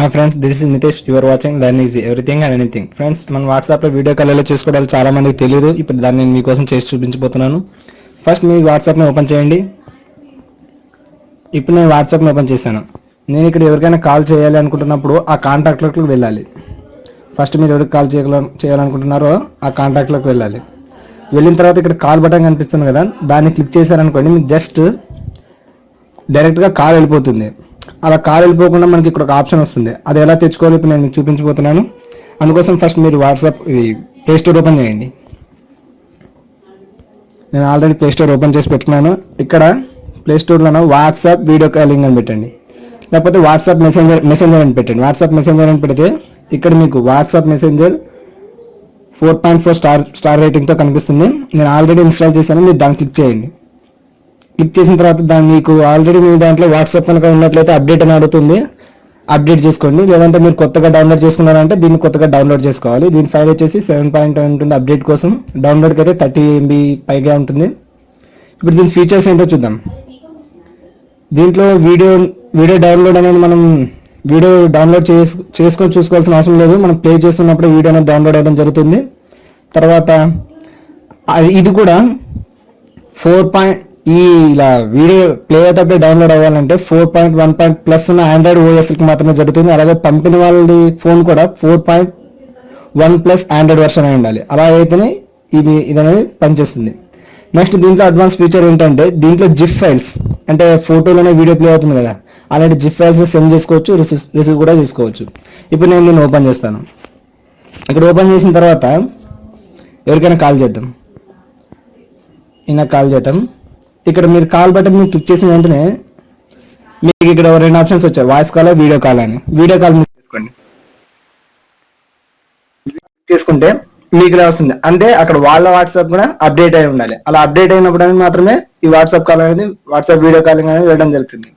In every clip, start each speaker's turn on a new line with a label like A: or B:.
A: Hi friends, this is Nitesh. Your watching learn easy everything and anything. Friends, మన వాట్సాప్లో video call ఎలా చేసుకోవడాలి చాలా మందికి తెలియదు. ఇప్పుడు దాన్ని నేను మీకోసం చేసి చూపించబోతున్నాను. ఫస్ట్ మీ వాట్సాప్ని ఓపెన్ చేయండి. ఇప్పుడు నేను వాట్సాప్ని ఓపెన్ చేశాను. నేను ఇక్కడ ఎవరికైనా కాల్ చేయాలి అనుకుంటున్నప్పుడు ఆ కాంటాక్ట్లోకి వెళ్ళాలి. ఫస్ట్ మీరు ఎవరికి కాల్ చేయాలనుకుంటున్నారో ఆ కాంటాక్ట్లోకి వెళ్ళాలి. వెళ్ళిన తర్వాత ఇక్కడ కాల్ బటన్ కనిపిస్తుంది కదా, దాన్ని క్లిక్ చేశారనుకోండి, మీకు జస్ట్ డైరెక్ట్గా కాల్ వెళ్ళిపోతుంది. అలా కాల్ వెళ్ళిపోకుండా మనకి ఇక్కడ ఒక ఆప్షన్ వస్తుంది. అది ఎలా తెచ్చుకోవాలి ఇప్పుడు నేను మీకు చూపించబోతున్నాను. అందుకోసం ఫస్ట్ మీరు వాట్సాప్ ప్లే స్టోర్ ఓపెన్ చేయండి. నేను ఆల్రెడీ ప్లే స్టోర్ ఓపెన్ చేసి పెట్టుకున్నాను. ఇక్కడ ప్లే స్టోర్లో వాట్సాప్ వీడియో కాలింగ్ అని పెట్టండి, లేకపోతే వాట్సాప్ మెసెంజర్ అని పెట్టండి. వాట్సాప్ మెసెంజర్ అని పెడితే ఇక్కడ మీకు వాట్సాప్ మెసెంజర్ 4.4 స్టార్ రేటింగ్తో కనిపిస్తుంది. నేను ఆల్రెడీ ఇన్స్టాల్ చేశాను. మీరు దాన్ని క్లిక్ చేయండి. క్లిక్ చేసిన తర్వాత దాన్ని మీకు ఆల్రెడీ మీ దాంట్లో వాట్సాప్ కనుక ఉన్నట్లయితే అప్డేట్ అని అడుగుతుంది, అప్డేట్ చేసుకోండి. లేదంటే మీరు కొత్తగా డౌన్లోడ్ చేసుకున్నారంటే దీన్ని కొత్తగా డౌన్లోడ్ చేసుకోవాలి. దీని ఫైల్ వచ్చేసి 7.1 ఉంటుంది. అప్డేట్ కోసం డౌన్లోడ్కి అయితే 30 MB పైగా ఉంటుంది. ఇప్పుడు దీని ఫీచర్స్ ఏంటో చూద్దాం. దీంట్లో వీడియో డౌన్లోడ్ అనేది మనం వీడియో డౌన్లోడ్ చేసుకొని చూసుకోవాల్సిన అవసరం లేదు. మనం ప్లే చేస్తున్నప్పుడు వీడియో అనేది డౌన్లోడ్ అవ్వడం జరుగుతుంది. తర్వాత ఇది కూడా ఇలా వీడియో ప్లే అయ్యేటప్పుడు డౌన్లోడ్ అవ్వాలంటే 4.1+ ఉన్న ఆండ్రాయిడ్ ఓఎస్కి మాత్రమే జరుగుతుంది. అలాగే పంపిన వాళ్ళది ఫోన్ కూడా 4.1+ ఆండ్రాయిడ్ వర్షన్ అయి ఉండాలి. అలా అయితేనే ఇది అనేది పనిచేస్తుంది. నెక్స్ట్ దీంట్లో అడ్వాన్స్ ఫీచర్ ఏంటంటే దీంట్లో జిప్ ఫైల్స్, అంటే ఫోటోలోనే వీడియో ప్లే అవుతుంది కదా, అలాంటి జిప్ ఫైల్స్ సెండ్ చేసుకోవచ్చు, రిసీవ్ కూడా చేసుకోవచ్చు. ఇప్పుడు నేను దీన్ని ఓపెన్ చేస్తాను. ఇక్కడ ఓపెన్ చేసిన తర్వాత ఎవరికైనా కాల్ చేద్దాం. కాల్ చేద్దాం. ఇక్కడ మీరు కాల్ బటన్ క్లిక్ చేసిన వెంటనే మీకు ఇక్కడ 2 ఆప్షన్స్ వచ్చాయి, వాయిస్ కాల్, వీడియో కాల్ అని. వీడియో కాల్ తీసుకోండి. చేసుకుంటే మీకు ఇలా వస్తుంది. అంటే అక్కడ వాళ్ళ వాట్సాప్ కూడా అప్డేట్ అయి ఉండాలి. అలా అప్డేట్ అయినప్పుడు మాత్రమే ఈ వాట్సాప్ కాల్ అనేది, వాట్సాప్ వీడియో కాలింగ్ అనేది వెళ్ళడం జరుగుతుంది.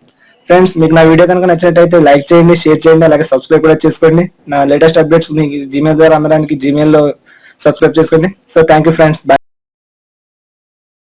A: ఫ్రెండ్స్, మీకు నా వీడియో కనుక నచ్చినట్టయితే లైక్ చేయండి, షేర్ చేయండి, అలాగే సబ్స్క్రైబ్ కూడా చేసుకోండి. నా లేటెస్ట్ అప్డేట్స్ మీకు జీమెయిల్ ద్వారా అందడానికి జీమెయిల్లో సబ్స్క్రైబ్ చేసుకోండి. So thank you friends.